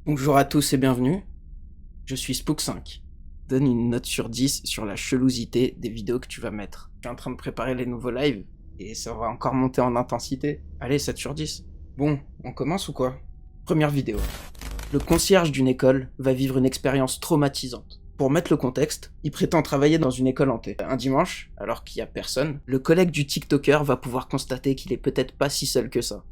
Bonjour à tous et bienvenue, je suis Spook5. Donne une note sur 10 sur la chelousité des vidéos que tu vas mettre. Je suis en train de préparer les nouveaux lives et ça va encore monter en intensité. Allez, 7 sur 10. Bon, on commence ou quoi? Première vidéo. Le concierge d'une école va vivre une expérience traumatisante. Pour mettre le contexte, il prétend travailler dans une école hantée. Un dimanche, alors qu'il n'y a personne, le collègue du TikToker va pouvoir constater qu'il est peut-être pas si seul que ça.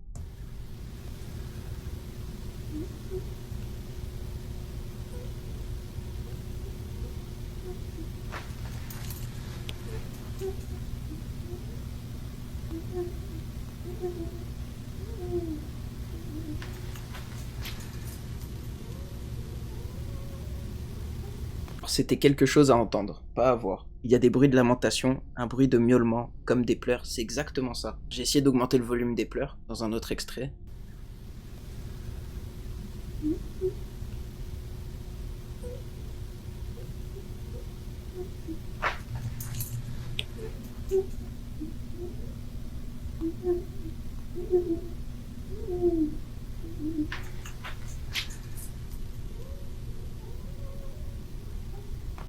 C'était quelque chose à entendre, pas à voir. Il y a des bruits de lamentation, un bruit de miaulement, comme des pleurs, c'est exactement ça. J'ai essayé d'augmenter le volume des pleurs, dans un autre extrait.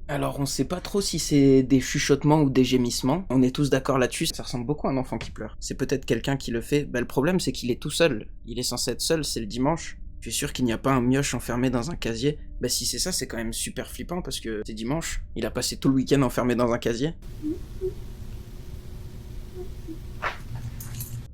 Alors on sait pas trop si c'est des chuchotements ou des gémissements, on est tous d'accord là-dessus, ça ressemble beaucoup à un enfant qui pleure. C'est peut-être quelqu'un qui le fait, le problème c'est qu'il est tout seul, il est censé être seul, c'est le dimanche. Je suis sûr qu'il n'y a pas un mioche enfermé dans un casier. Si c'est ça, c'est quand même super flippant parce que c'est dimanche, il a passé tout le week-end enfermé dans un casier.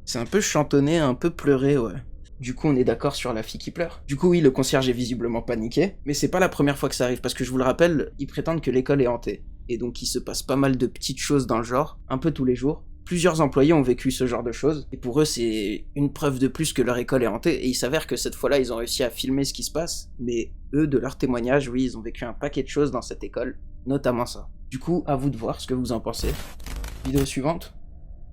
C'est un peu chantonné, un peu pleuré, ouais. Du coup, on est d'accord sur la fille qui pleure. Du coup, oui, le concierge est visiblement paniqué, mais c'est pas la première fois que ça arrive, parce que je vous le rappelle, ils prétendent que l'école est hantée. Et donc, il se passe pas mal de petites choses dans le genre, un peu tous les jours. Plusieurs employés ont vécu ce genre de choses, et pour eux, c'est une preuve de plus que leur école est hantée, et il s'avère que cette fois-là, ils ont réussi à filmer ce qui se passe, mais eux, de leur témoignage, oui, ils ont vécu un paquet de choses dans cette école, notamment ça. Du coup, à vous de voir ce que vous en pensez. Vidéo suivante.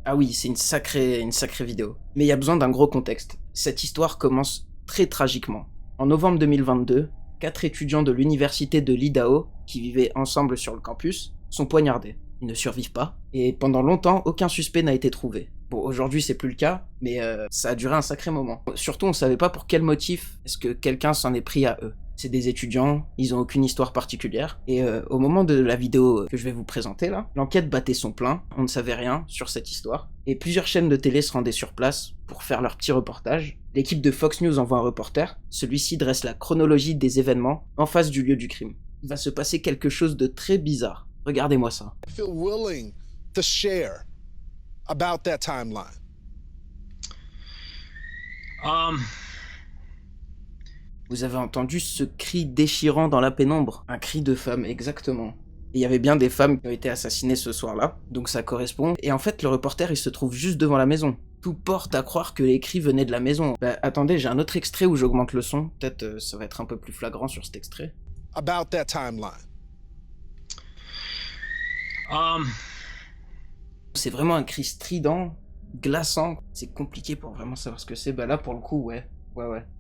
Ah oui, c'est une sacrée vidéo. Mais il y a besoin d'un gros contexte. Cette histoire commence très tragiquement. En novembre 2022, 4 étudiants de l'université de l'Idaho, qui vivaient ensemble sur le campus, sont poignardés. Ils ne survivent pas, et pendant longtemps, aucun suspect n'a été trouvé. Bon, aujourd'hui c'est plus le cas, mais ça a duré un sacré moment. Surtout, on savait pas pour quel motif est-ce que quelqu'un s'en est pris à eux. C'est des étudiants, ils ont aucune histoire particulière, et au moment de la vidéo que je vais vous présenter là, l'enquête battait son plein, on ne savait rien sur cette histoire, et plusieurs chaînes de télé se rendaient sur place pour faire leur petit reportage. L'équipe de Fox News envoie un reporter, celui-ci dresse la chronologie des événements en face du lieu du crime. Il va se passer quelque chose de très bizarre. Regardez-moi ça. I feel willing to share about that timeline. Vous avez entendu ce cri déchirant dans la pénombre? Un cri de femme, exactement. Et il y avait bien des femmes qui ont été assassinées ce soir-là, donc ça correspond. Et en fait, le reporter, il se trouve juste devant la maison. Tout porte à croire que les cris venaient de la maison. Attendez, j'ai un autre extrait où j'augmente le son. Peut-être ça va être un peu plus flagrant sur cet extrait. About that timeline. C'est vraiment un cri strident, glaçant. C'est compliqué pour vraiment savoir ce que c'est. Là, pour le coup, ouais.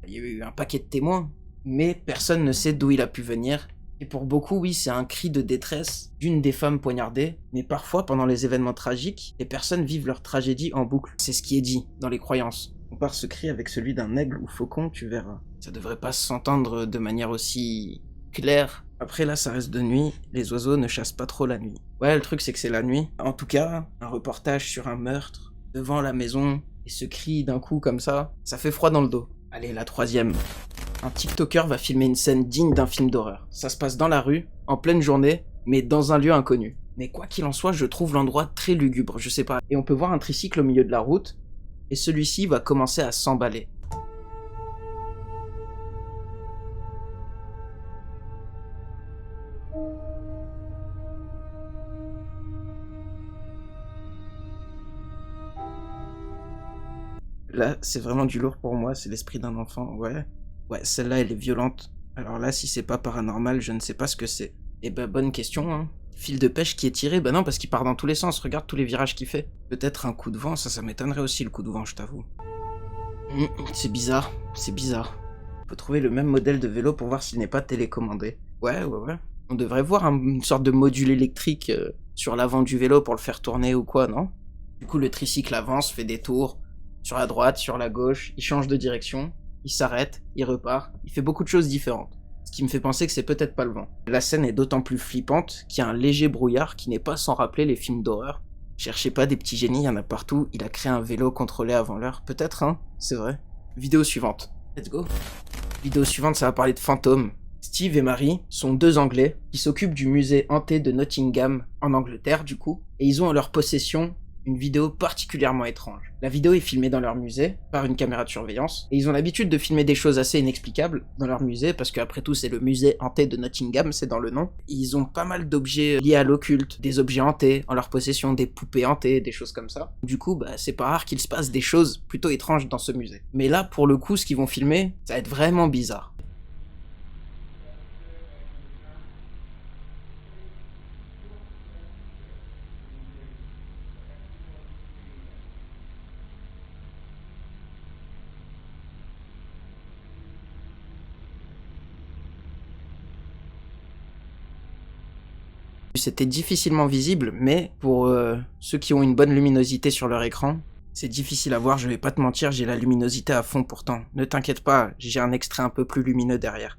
Il y a eu un paquet de témoins, mais personne ne sait d'où il a pu venir. Et pour beaucoup, oui, c'est un cri de détresse d'une des femmes poignardées, mais parfois, pendant les événements tragiques, les personnes vivent leur tragédie en boucle. C'est ce qui est dit dans les croyances. Compare ce cri avec celui d'un aigle ou faucon, tu verras. Ça devrait pas s'entendre de manière aussi claire. Après là, ça reste de nuit, les oiseaux ne chassent pas trop la nuit. Ouais, le truc c'est que c'est la nuit. En tout cas, un reportage sur un meurtre, devant la maison, et ce cri d'un coup comme ça fait froid dans le dos. Allez, la troisième. Un TikToker va filmer une scène digne d'un film d'horreur. Ça se passe dans la rue, en pleine journée, mais dans un lieu inconnu. Mais quoi qu'il en soit, je trouve l'endroit très lugubre, je sais pas. Et on peut voir un tricycle au milieu de la route, et celui-ci va commencer à s'emballer. Là, c'est vraiment du lourd pour moi, c'est l'esprit d'un enfant, ouais. Ouais, celle-là, elle est violente. Alors là, si c'est pas paranormal, je ne sais pas ce que c'est. Bonne question, hein. Fil de pêche qui est tiré, non, parce qu'il part dans tous les sens, regarde tous les virages qu'il fait. Peut-être un coup de vent, ça m'étonnerait aussi le coup de vent, je t'avoue. C'est bizarre. Faut trouver le même modèle de vélo pour voir s'il n'est pas télécommandé. Ouais. On devrait voir une sorte de module électrique sur l'avant du vélo pour le faire tourner ou quoi, non? Du coup, le tricycle avance, fait des tours, sur la droite, sur la gauche, il change de direction. il s'arrête, il repart, il fait beaucoup de choses différentes. Ce qui me fait penser que c'est peut-être pas le vent. La scène est d'autant plus flippante qu'il y a un léger brouillard qui n'est pas sans rappeler les films d'horreur. Cherchez pas des petits génies, il y en a partout, il a créé un vélo contrôlé avant l'heure. Peut-être, hein, c'est vrai. Vidéo suivante. Let's go. Vidéo suivante, ça va parler de fantômes. Steve et Mary sont deux Anglais qui s'occupent du musée hanté de Nottingham, en Angleterre du coup, et ils ont en leur possession une vidéo particulièrement étrange. La vidéo est filmée dans leur musée, par une caméra de surveillance, et ils ont l'habitude de filmer des choses assez inexplicables dans leur musée, parce qu'après tout c'est le musée hanté de Nottingham, c'est dans le nom. Et ils ont pas mal d'objets liés à l'occulte, des objets hantés en leur possession, des poupées hantées, des choses comme ça. Du coup, c'est pas rare qu'il se passe des choses plutôt étranges dans ce musée. Mais là, pour le coup, ce qu'ils vont filmer, ça va être vraiment bizarre. C'était difficilement visible, mais pour ceux qui ont une bonne luminosité sur leur écran, c'est difficile à voir, je vais pas te mentir, j'ai la luminosité à fond pourtant. Ne t'inquiète pas, j'ai un extrait un peu plus lumineux derrière.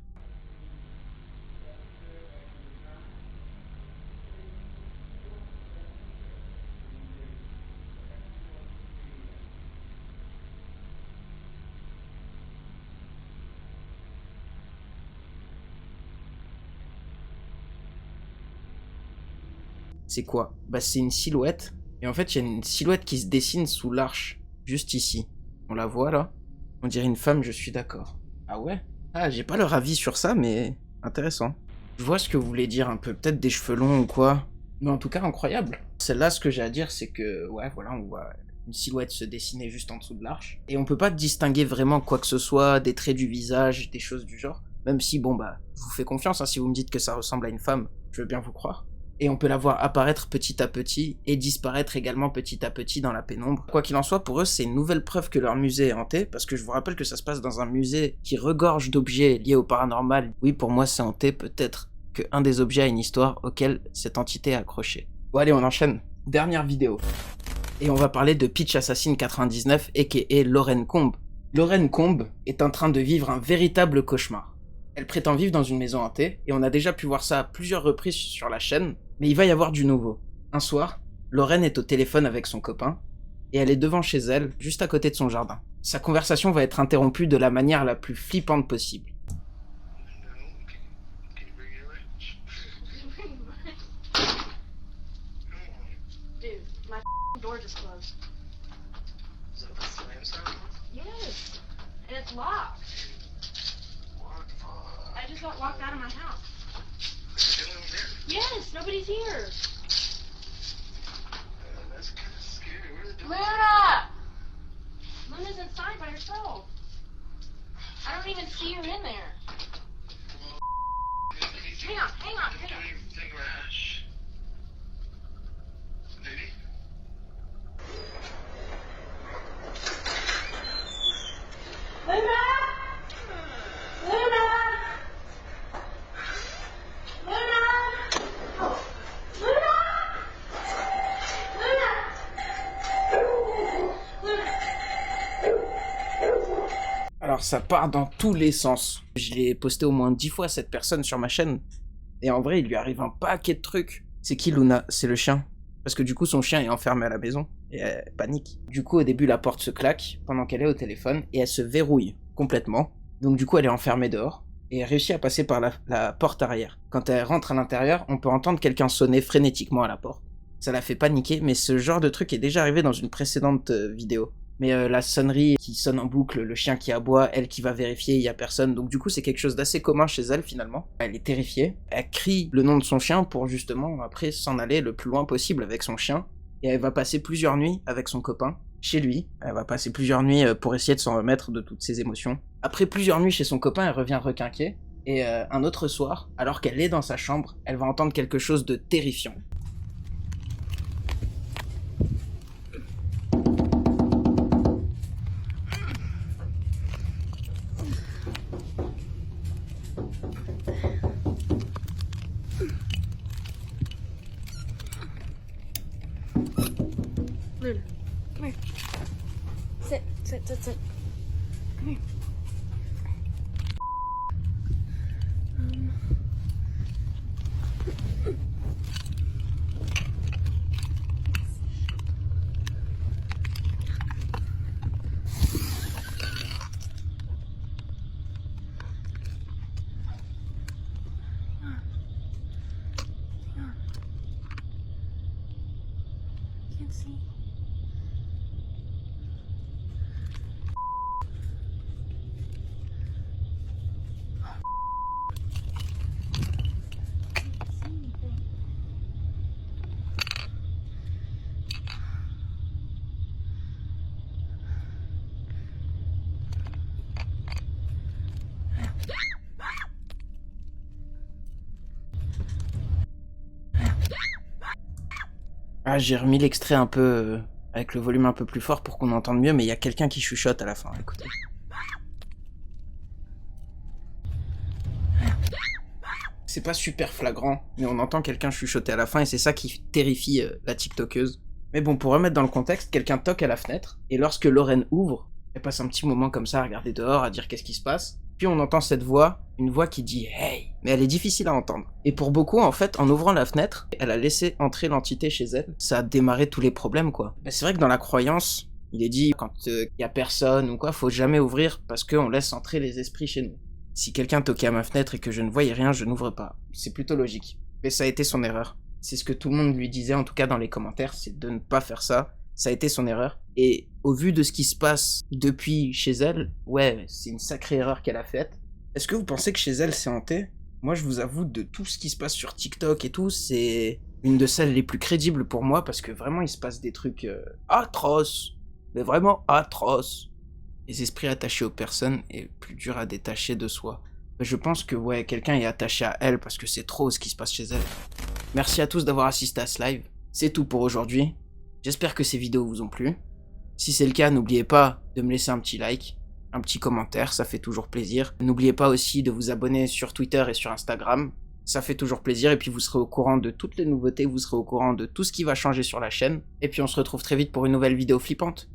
C'est quoi? C'est une silhouette. Et en fait, il y a une silhouette qui se dessine sous l'arche, juste ici. On la voit là? On dirait une femme, je suis d'accord. Ah ouais? Ah, j'ai pas leur avis sur ça, mais intéressant. Je vois ce que vous voulez dire un peu, peut-être des cheveux longs ou quoi. Mais en tout cas, incroyable. Celle-là, ce que j'ai à dire, c'est que, ouais, voilà, on voit une silhouette se dessiner juste en dessous de l'arche. Et on peut pas distinguer vraiment quoi que ce soit, des traits du visage, des choses du genre. Même si, je vous fais confiance, hein, si vous me dites que ça ressemble à une femme, je veux bien vous croire. Et on peut la voir apparaître petit à petit et disparaître également petit à petit dans la pénombre. Quoi qu'il en soit, pour eux, c'est une nouvelle preuve que leur musée est hanté, parce que je vous rappelle que ça se passe dans un musée qui regorge d'objets liés au paranormal. Oui, pour moi, c'est hanté, peut-être qu'un des objets a une histoire auquel cette entité est accrochée. Bon allez, on enchaîne. Dernière vidéo. Et on va parler de Peach Assassin 99, aka Lauren Combe. Lauren Combe est en train de vivre un véritable cauchemar. Elle prétend vivre dans une maison hantée, et on a déjà pu voir ça à plusieurs reprises sur la chaîne, mais il va y avoir du nouveau. Un soir, Lauren est au téléphone avec son copain, et elle est devant chez elle, juste à côté de son jardin. Sa conversation va être interrompue de la manière la plus flippante possible. Dude, my door just closed. Is that the slam sound? Yes, and it's locked. What the fuck? I just got locked out of my house. Still in there? Yes, nobody's here. That's kind of scary. Where's the door? Luna! Luna's inside by herself. I don't even see her in there. Hang on, hang on, hang on. Don't even think rash. Lady? Luna! Luna! Luna! Luna! Luna! Alors ça part dans tous les sens. Je l'ai posté au moins 10 fois cette personne sur ma chaîne, et en vrai il lui arrive un paquet de trucs. C'est qui Luna? C'est le chien. Parce que du coup son chien est enfermé à la maison, et elle panique. Du coup au début la porte se claque, pendant qu'elle est au téléphone, et elle se verrouille complètement. Donc du coup elle est enfermée dehors, et elle réussit à passer par la porte arrière. Quand elle rentre à l'intérieur, on peut entendre quelqu'un sonner frénétiquement à la porte. Ça la fait paniquer, mais ce genre de truc est déjà arrivé dans une précédente vidéo. Mais la sonnerie qui sonne en boucle, le chien qui aboie, elle qui va vérifier, il y a personne. Donc du coup, c'est quelque chose d'assez commun chez elle finalement. Elle est terrifiée. Elle crie le nom de son chien pour justement après s'en aller le plus loin possible avec son chien. Et elle va passer plusieurs nuits avec son copain chez lui. Elle va passer plusieurs nuits pour essayer de s'en remettre de toutes ses émotions. Après plusieurs nuits chez son copain, elle revient requinquer. Et un autre soir, alors qu'elle est dans sa chambre, elle va entendre quelque chose de terrifiant. Luna, come here. Sit, sit, sit, sit. Come here. Ah, j'ai remis l'extrait un peu avec le volume un peu plus fort pour qu'on entende mieux, mais il y a quelqu'un qui chuchote à la fin, écoutez. C'est pas super flagrant, mais on entend quelqu'un chuchoter à la fin et c'est ça qui terrifie la TikTokeuse. Mais bon, pour remettre dans le contexte, quelqu'un toque à la fenêtre et lorsque Lorraine ouvre, elle passe un petit moment comme ça à regarder dehors, à dire qu'est-ce qui se passe. Puis on entend cette voix, une voix qui dit « Hey !» Mais elle est difficile à entendre. Et pour beaucoup, en fait, en ouvrant la fenêtre, elle a laissé entrer l'entité chez elle. Ça a démarré tous les problèmes, quoi. Ben, c'est vrai que dans la croyance, il est dit, quand y a personne ou quoi, faut jamais ouvrir parce qu'on laisse entrer les esprits chez nous. Si quelqu'un toquait à ma fenêtre et que je ne voyais rien, je n'ouvre pas. C'est plutôt logique. Mais ça a été son erreur. C'est ce que tout le monde lui disait, en tout cas dans les commentaires, c'est de ne pas faire ça. Ça a été son erreur. Et au vu de ce qui se passe depuis chez elle, ouais, c'est une sacrée erreur qu'elle a faite. Est-ce que vous pensez que chez elle c'est hanté ? Moi je vous avoue, de tout ce qui se passe sur TikTok et tout, c'est une de celles les plus crédibles pour moi parce que vraiment il se passe des trucs atroces. Mais vraiment atroces. Les esprits attachés aux personnes est plus dur à détacher de soi. Je pense que ouais, quelqu'un est attaché à elle parce que c'est trop ce qui se passe chez elle. Merci à tous d'avoir assisté à ce live. C'est tout pour aujourd'hui. J'espère que ces vidéos vous ont plu. Si c'est le cas, n'oubliez pas de me laisser un petit like, un petit commentaire, ça fait toujours plaisir. N'oubliez pas aussi de vous abonner sur Twitter et sur Instagram, ça fait toujours plaisir et puis vous serez au courant de toutes les nouveautés, vous serez au courant de tout ce qui va changer sur la chaîne. Et puis on se retrouve très vite pour une nouvelle vidéo flippante.